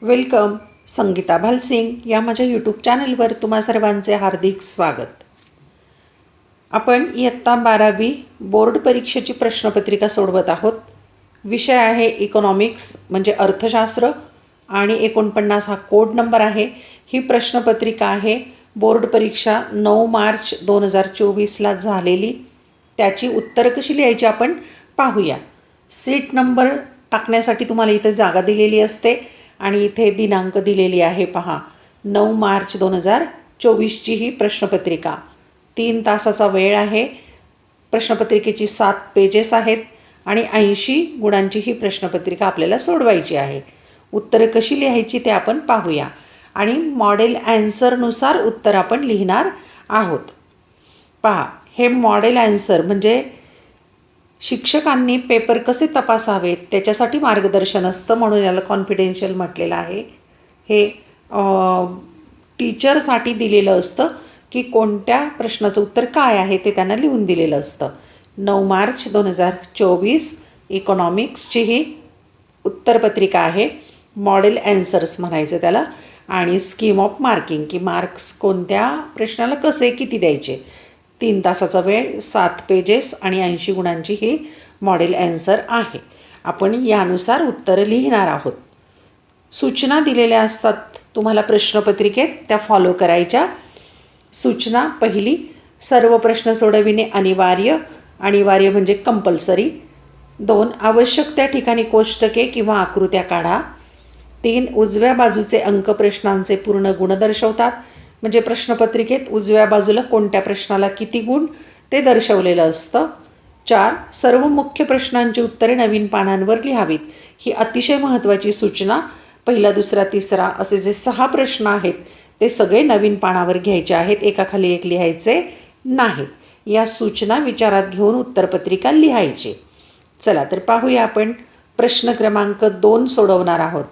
Welcome. Sangeeta Bhalsingh या माझ्या YouTube चॅनलवर तुम्हा सर्वांचे हार्दिक स्वागत. आपण इयत्ता 12वी बोर्ड परीक्षेची प्रश्नपत्रिका सोडवत आहोत. विषय आहे इकॉनॉमिक्स म्हणजे अर्थशास्त्र आणि 49 हा कोड नंबर आहे. ही प्रश्नपत्रिका आहे बोर्ड परीक्षा 9 मार्च 2024ला झालेली. त्याची उत्तरं कशी लिहायची आपण पाहूया. सीट नंबर टाकण्यासाठी तुम्हाला इथे जागा दिलेली असते आणि इथे दिनांक दिलेली आहे पहा. 9 मार्च 2024ची ही प्रश्नपत्रिका. 3 तासाचा वेळ आहे. प्रश्नपत्रिकेची 7 पेजेस आहेत आणि 80 गुणांची ही प्रश्नपत्रिका आपल्याला सोडवायची आहे. उत्तरं कशी लिहायची ते आपण पाहूया आणि मॉडेल ॲन्सरनुसार उत्तर आपण लिहिणार आहोत. पहा, हे मॉडेल ॲन्सर म्हणजे शिक्षकांनी पेपर कसे तपासावेत त्याच्यासाठी मार्गदर्शन असतं, म्हणून याला कॉन्फिडेन्शियल म्हटलेलं आहे. हे टीचरसाठी दिलेलं असतं की कोणत्या प्रश्नाचं उत्तर काय आहे ते त्यांना लिहून दिलेलं असतं. 9 मार्च 2024 इकॉनॉमिक्सची ही उत्तरपत्रिका आहे. मॉडेल ॲन्सर्स म्हणायचं त्याला. आणि स्कीम ऑफ मार्किंग की मार्क्स कोणत्या प्रश्नाला कसे किती द्यायचे. 3 तासाचा वेळ, 7 पेजेस आणि 80 गुणांची ही मॉडेल ॲन्सर आहे. आपण यानुसार उत्तरं लिहिणार आहोत. सूचना दिलेल्या असतात तुम्हाला प्रश्नपत्रिकेत, त्या फॉलो करायच्या. सूचना पहिली, सर्व प्रश्न सोडविणे अनिवार्य. अनिवार्य म्हणजे कंपल्सरी. 2, आवश्यक त्या ठिकाणी कोष्टके किंवा आकृत्या काढा. 3, उजव्या बाजूचे अंक प्रश्नांचे पूर्ण गुण दर्शवतात. म्हणजे प्रश्नपत्रिकेत उजव्या बाजूला कोणत्या प्रश्नाला किती गुण ते दर्शवलेलं असतं. 4, सर्व मुख्य प्रश्नांची उत्तरे नवीन पानांवर लिहावीत. ही अतिशय महत्त्वाची सूचना. पहिला, दुसरा, तिसरा असे जे 6 प्रश्न आहेत ते सगळे नवीन पानावर घ्यायचे आहेत, एकाखाली एक लिहायचे नाहीत. या सूचना विचारात घेऊन उत्तरपत्रिका लिहायची. चला तर पाहूया आपण. प्रश्न क्रमांक 2 सोडवणार आहोत.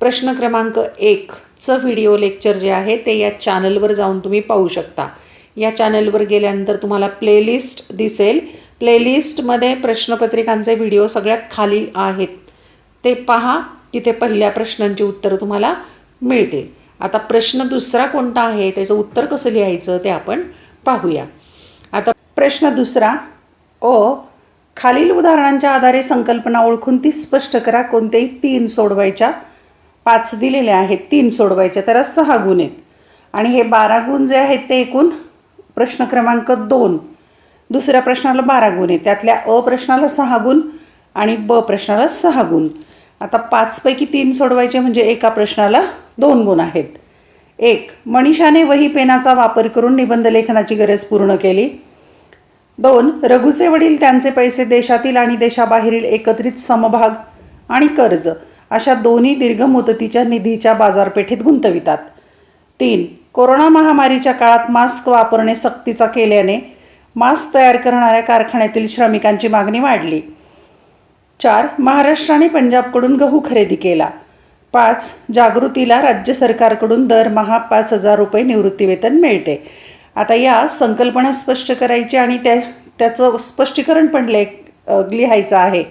प्रश्न क्रमांक 1चं व्हिडिओ लेक्चर जे आहे ते या चॅनलवर जाऊन तुम्ही पाहू शकता. या चॅनलवर गेल्यानंतर तुम्हाला प्लेलिस्ट दिसेल. प्लेलिस्टमध्ये प्रश्नपत्रिकांचे व्हिडिओ सगळ्यात खाली आहेत, ते पहा. तिथे पहिल्या प्रश्नांची उत्तरं तुम्हाला मिळतील. आता प्रश्न दुसरा कोणता आहे, त्याचं उत्तर कसं लिहायचं ते आपण पाहूया. आता प्रश्न दुसरा, खालील उदाहरणांच्या आधारे संकल्पना ओळखून ती स्पष्ट करा. कोणतेही 3 सोडवायच्या. 5 दिलेले आहेत, 3 सोडवायच्या, त्याला 6 गुण आहेत. आणि हे 12 गुण जे आहेत ते एकूण प्रश्न क्रमांक 2 दुसऱ्या प्रश्नाला 12 गुण आहेत. त्यातल्या अ प्रश्नाला 6 गुण आणि ब प्रश्नाला 6 गुण. आता 5 पैकी 3 सोडवायचे म्हणजे एका प्रश्नाला 2 गुण आहेत. 1, मनीषाने वही पेनाचा वापर करून निबंध लेखनाची गरज पूर्ण केली. 2, रघुचे वडील त्यांचे पैसे देशातील आणि देशाबाहेरील एकत्रित समभाग आणि कर्ज अशा दोन्ही दीर्घ मुदतीच्या निधीच्या बाजारपेठेत गुंतवितात. 3, कोरोना महामारीच्या काळात मास्क वापरणे सक्तीचा केल्याने मास्क तयार करणाऱ्या कारखान्यातील श्रमिकांची मागणी वाढली. 4, महाराष्ट्राने पंजाबकडून गहू खरेदी केला. 5, जागृतीला राज्य सरकारकडून दरमहा 5,000 रुपये निवृत्तीवेतन मिळते. आता या संकल्पना स्पष्ट करायची आणि त्याचं स्पष्टीकरण पण लिहायचं आहे.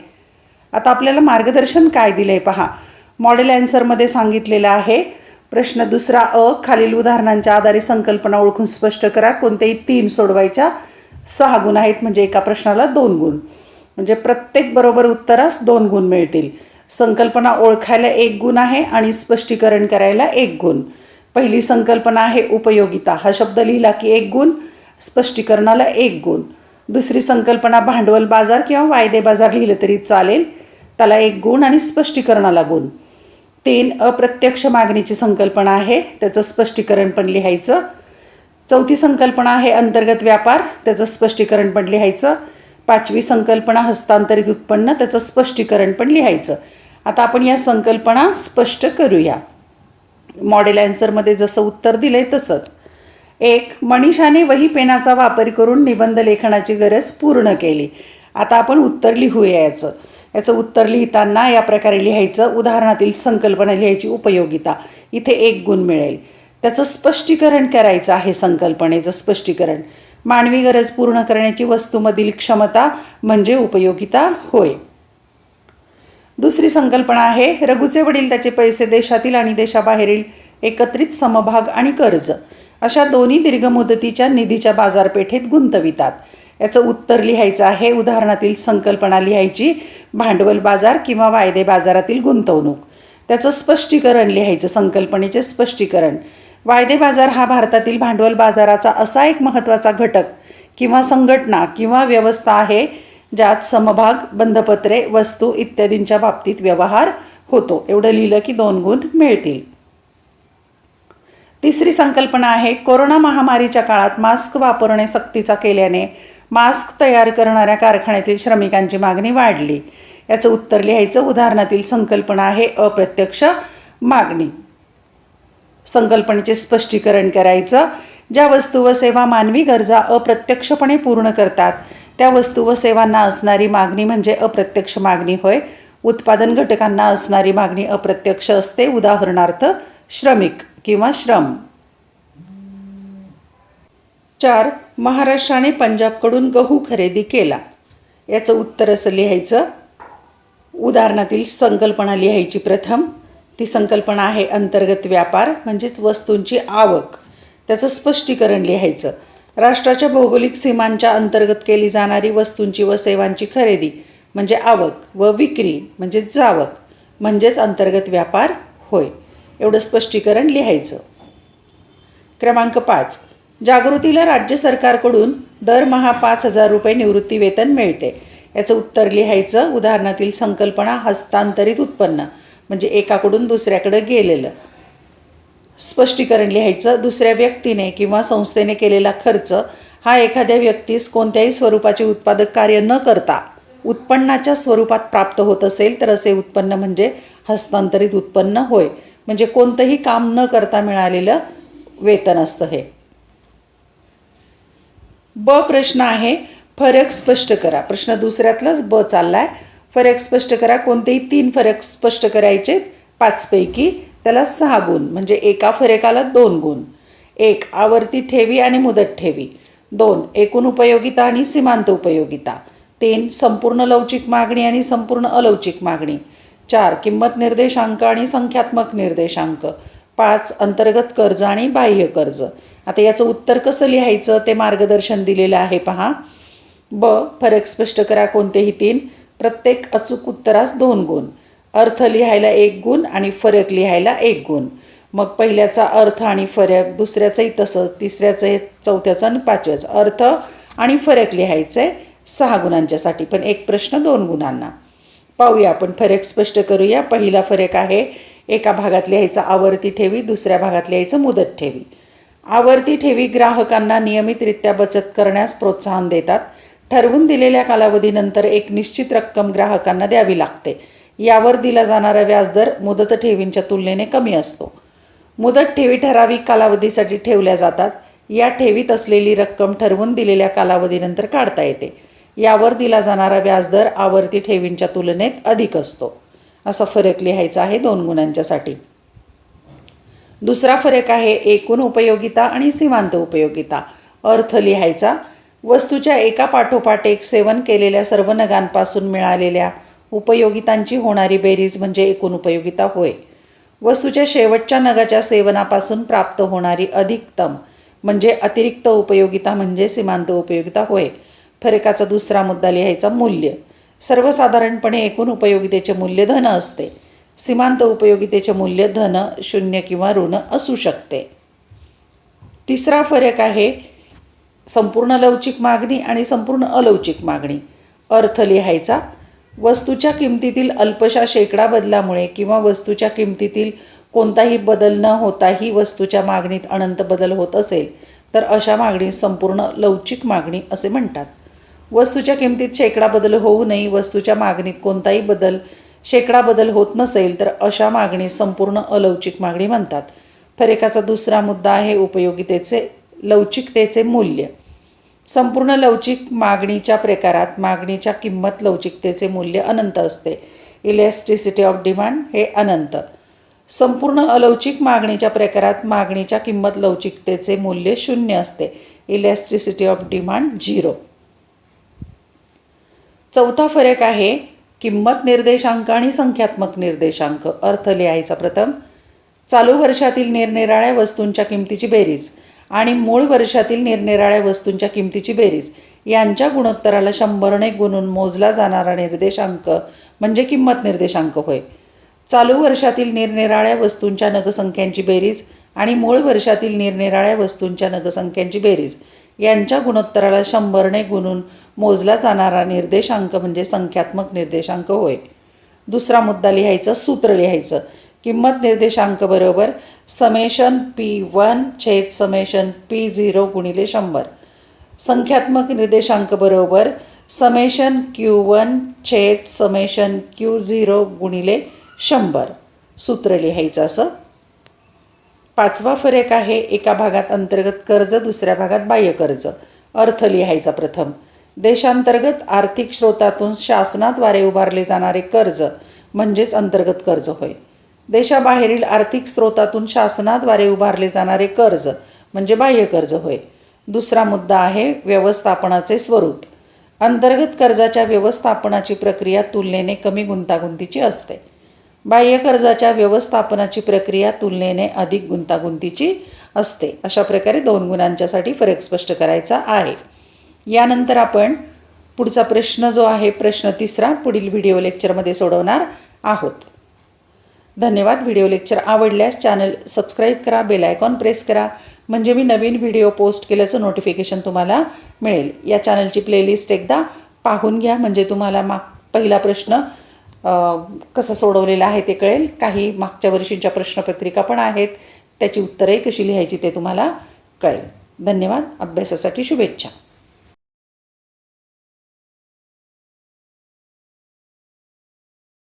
आता आपल्याला मार्गदर्शन काय दिलं आहे पहा. मॉडेल ॲन्सरमध्ये सांगितलेलं आहे. प्रश्न दुसरा खालील उदाहरणांच्या आधारे संकल्पना ओळखून स्पष्ट करा. कोणतेही 3 सोडवायच्या. 6 गुण आहेत म्हणजे एका प्रश्नाला 2 गुण. म्हणजे प्रत्येक बरोबर उत्तरास 2 गुण मिळतील. संकल्पना ओळखायला 1 गुण आहे आणि स्पष्टीकरण करायला 1 गुण. पहिली संकल्पना आहे उपयोगिता. हा शब्द लिहिला की 1 गुण, स्पष्टीकरणाला 1 गुण. दुसरी संकल्पना भांडवल बाजार किंवा वायदे बाजार लिहिलं तरी चालेल, त्याला 1 गुण आणि स्पष्टीकरणाला गुण. 3, अप्रत्यक्ष मागणीची संकल्पना आहे, त्याचं स्पष्टीकरण पण लिहायचं. 4थी संकल्पना आहे अंतर्गत व्यापार, त्याचं स्पष्टीकरण पण लिहायचं. 5वी संकल्पना हस्तांतरित उत्पन्न, त्याचं स्पष्टीकरण पण लिहायचं. आता आपण या संकल्पना स्पष्ट करूया. मॉडेल ॲन्सरमध्ये जसं उत्तर दिलं आहे तसंच. 1, मनीषाने वही पेनाचा वापर करून निबंध लेखनाची गरज पूर्ण केली. आता आपण उत्तर लिहूया. याचं उत्तर लिहिताना या प्रकारे लिहायचं. उदाहरणातील संकल्पना लिहायची उपयोगिता, इथे 1 गुण मिळेल. त्याचं स्पष्टीकरण करायचं आहे. संकल्पनेचं स्पष्टीकरण, मानवी गरज पूर्ण करण्याची वस्तूमधील क्षमता म्हणजे उपयोगिता होय. दुसरी संकल्पना आहे रघुचे वडील त्याचे पैसे देशातील आणि देशाबाहेरील एकत्रित समभाग आणि कर्ज अशा दोन्ही दीर्घ मुदतीच्या निधीच्या बाजारपेठेत गुंतवितात. याचं उत्तर लिहायचं आहे. उदाहरणातील संकल्पना लिहायची. भांडवल बाजार किंवा वायदे बाजारातील गुंतवणूक. त्याचं स्पष्टीकरण लिहायचं. संकल्पनेचे स्पष्टीकरण. वायदे बाजार हा भारतातील भांडवल बाजाराचा असा एक महत्त्वाचा घटक किंवा संघटना किंवा व्यवस्था आहे ज्यात समभाग, बंधपत्रे, वस्तू इत्यादींच्या बाबतीत व्यवहार होतो. एवढं लिहिलं की 2 गुण मिळतील. तिसरी संकल्पना आहे कोरोना महामारीच्या काळात मास्क वापरणे सक्तीचा केल्याने मास्क तयार करणाऱ्या कारखान्यातील श्रमिकांची मागणी वाढली. याचं उत्तर लिहायचं. उदाहरणातील संकल्पना आहे अप्रत्यक्ष मागणी. संकल्पनेचे स्पष्टीकरण करायचं. ज्या वस्तू व सेवा मानवी गरजा अप्रत्यक्षपणे पूर्ण करतात त्या वस्तू व सेवांना असणारी मागणी म्हणजे अप्रत्यक्ष मागणी होय. उत्पादन घटकांना असणारी मागणी अप्रत्यक्ष असते. उदाहरणार्थ श्रमिक किंवा श्रम. 4. महाराष्ट्राने पंजाबकडून गहू खरेदी केला. याचं उत्तर असं लिहायचं. उदाहरणातील संकल्पना लिहायची. प्रथम ती संकल्पना आहे अंतर्गत व्यापार म्हणजेच वस्तूंची आवक. त्याचं स्पष्टीकरण लिहायचं. राष्ट्राच्या भौगोलिक सीमांच्या अंतर्गत केली जाणारी वस्तूंची व सेवांची खरेदी म्हणजे आवक व विक्री म्हणजे जावक म्हणजेच अंतर्गत व्यापार होय. एवढं स्पष्टीकरण लिहायचं. क्रमांक 5. जागृतीला राज्य सरकारकडून दरमहा 5,000 रुपये निवृत्ती वेतन मिळते. याचं उत्तर लिहायचं. उदाहरणातील संकल्पना हस्तांतरित उत्पन्न म्हणजे एकाकडून दुसऱ्याकडे गेलेलं. स्पष्टीकरण लिहायचं. दुसऱ्या व्यक्तीने किंवा संस्थेने केलेला खर्च हा एखाद्या व्यक्तीस कोणत्याही स्वरूपाचे उत्पादक कार्य न करता उत्पन्नाच्या स्वरूपात प्राप्त होत असेल तर असे उत्पन्न म्हणजे हस्तांतरित उत्पन्न होय. म्हणजे कोणतंही काम न करता मिळालेलं वेतन असतं हे. ब प्रश्न आहे फरक स्पष्ट करा. प्रश्न दुसऱ्यातलाच ब चाललाय. फरक स्पष्ट करा. कोणतेही 3 फरक स्पष्ट करायचे 5 पैकी. त्याला 6 गुण म्हणजे एका फरकाला 2 गुण. 1. आवर्ती ठेवी आणि मुदत ठेवी. 2. एकूण उपयोगिता आणि सीमांत उपयोगिता. 3. संपूर्ण लवचिक मागणी आणि संपूर्ण अलवचिक मागणी. 4. किंमत निर्देशांक आणि संख्यात्मक निर्देशांक. 5. अंतर्गत कर्ज आणि बाह्य कर्ज. आता याचं उत्तर कसं लिहायचं ते मार्गदर्शन दिलेलं आहे पहा. ब. फरक स्पष्ट करा. कोणतेही 3. प्रत्येक अचूक उत्तरास 2 गुण. अर्थ लिहायला 1 गुण आणि फरक लिहायला 1 गुण. मग पहिल्याचा अर्थ आणि फरक, दुसऱ्याचंही तसंच, तिसऱ्याचं, चौथ्याचं आणि 5व्याचं अर्थ आणि फरक लिहायचं आहे 6 गुणांच्यासाठी. पण एक प्रश्न 2 गुणांना. पाहूया आपण. फरक स्पष्ट करूया. पहिला फरक आहे एका भागात लिहायचा आवर्ती ठेवी, दुसऱ्या भागात लिहायचं मुदत ठेवी. आवर्ती ठेवी ग्राहकांना नियमितरित्या बचत करण्यास प्रोत्साहन देतात. ठरवून दिलेल्या कालावधीनंतर एक निश्चित रक्कम ग्राहकांना द्यावी लागते. यावर दिला जाणारा व्याजदर मुदत ठेवींच्या तुलनेने कमी असतो. मुदत ठेवी ठराविक कालावधीसाठी ठेवल्या जातात. या ठेवीत असलेली रक्कम ठरवून दिलेल्या कालावधीनंतर काढता येते. यावर दिला जाणारा व्याजदर आवर्ती ठेवींच्या तुलनेत अधिक असतो. असा फरक लिहायचा आहे 2 गुणांच्यासाठी. दुसरा फरक आहे एकूण उपयोगिता आणि सीमांत उपयोगिता. अर्थ लिहायचा. वस्तूच्या एका पाठोपाठ एक सेवन केलेल्या सर्व नगांपासून मिळालेल्या उपयोगितांची होणारी बेरीज म्हणजे एकूण उपयोगिता होय. वस्तूच्या शेवटच्या नगाच्या सेवनापासून प्राप्त होणारी अधिकतम म्हणजे अतिरिक्त उपयोगिता म्हणजे सीमांत उपयोगिता होय. फरकाचा दुसरा मुद्दा लिहायचा. मूल्य. सर्वसाधारणपणे एकूण उपयोगितेचे मूल्य धन असते. सीमांत उपयोगितेचे मूल्य धन, शून्य किंवा ऋण असू शकते. तिसरा फरक आहे संपूर्ण लवचिक मागणी आणि संपूर्ण अलवचिक मागणी. अर्थ लिहायचा. वस्तूच्या किमतीतील अल्पशा शेकडा बदलामुळे किंवा वस्तूच्या किमतीतील कोणताही बदल न होताही वस्तूच्या मागणीत अनंत बदल होत असेल तर अशा मागणीस संपूर्ण लवचिक मागणी असे म्हणतात. वस्तूच्या किमतीत शेकडा बदल होऊनही वस्तूच्या मागणीत कोणताही शेकडा बदल होत नसेल तर अशा मागणीस संपूर्ण अलवचिक मागणी म्हणतात. फरकाचा दुसरा मुद्दा आहे उपयोगितेचे लवचिकतेचे मूल्य. संपूर्ण लवचिक मागणीच्या प्रकारात मागणीच्या किंमत लवचिकतेचे मूल्य अनंत असते. इलॅस्टिसिटी ऑफ डिमांड हे अनंत. संपूर्ण अलवचिक मागणीच्या प्रकारात मागणीच्या किंमत लवचिकतेचे मूल्य 0 असते. Elasticity of demand 0. चौथा फरक आहे किंमत निर्देशांक आणि संख्यात्मक निर्देशांक. अर्थ लिहायचा प्रथम. चालू वर्षातील निरनिराळ्या वस्तूंच्या किमतीची बेरीज आणि मूळ वर्षातील निरनिराळ्या वस्तूंच्या किमतीची बेरीज यांच्या गुणोत्तराला 100ने गुणून मोजला जाणारा निर्देशांक म्हणजे किंमत निर्देशांक होय. चालू वर्षातील निरनिराळ्या वस्तूंच्या नगसंख्यांची बेरीज आणि मूळ वर्षातील निरनिराळ्या वस्तूंच्या नगसंख्यांची बेरीज यांच्या गुणोत्तराला 100ने गुणून मोजला जाणारा निर्देशांक म्हणजे संख्यात्मक निर्देशांक होय. दुसरा मुद्दा लिहायचा, सूत्र लिहायचं. किंमत निर्देशांक बरोबर समेशन P1 छेद समेशन P0 गुणिले 100. संख्यात्मक निर्देशांक बरोबर समेशन Q1 छेद समेशन Q0 गुणिले 100. सूत्र लिहायचं असं. पाचवा फरक आहे, एका भागात अंतर्गत कर्ज, दुसऱ्या भागात बाह्य कर्ज. अर्थ लिहायचा प्रथम. देशांतर्गत आर्थिक स्रोतातून शासनाद्वारे उभारले जाणारे कर्ज म्हणजेच अंतर्गत कर्ज होय. देशाबाहेरील आर्थिक स्रोतातून शासनाद्वारे उभारले जाणारे कर्ज म्हणजे बाह्य कर्ज होय. दुसरा मुद्दा आहे व्यवस्थापनाचे स्वरूप. अंतर्गत कर्जाच्या व्यवस्थापनाची प्रक्रिया तुलनेने कमी गुंतागुंतीची असते. बाह्य कर्जाच्या व्यवस्थापनाची प्रक्रिया तुलनेने अधिक गुंतागुंतीची असते. अशा प्रकारे 2 गुणांच्यासाठी फरक स्पष्ट करायचा आहे. यानंतर आपण पुढचा प्रश्न जो आहे, प्रश्न 3 पुढील व्हिडिओ लेक्चरमध्ये सोडवणार आहोत. धन्यवाद. व्हिडिओ लेक्चर आवडल्यास चॅनल सबस्क्राईब करा, बेल आयकॉन प्रेस करा म्हणजे मी नवीन व्हिडिओ पोस्ट केल्याचं नोटिफिकेशन तुम्हाला मिळेल. या चॅनलची प्लेलिस्ट एकदा पाहून घ्या म्हणजे तुम्हाला पहिला प्रश्न कसं सोडवलेला आहे ते कळेल. काही मागच्या वर्षींच्या प्रश्नपत्रिका पण आहेत, त्याची उत्तरंही कशी लिहायची ते तुम्हाला कळेल. धन्यवाद. अभ्यासासाठी शुभेच्छा.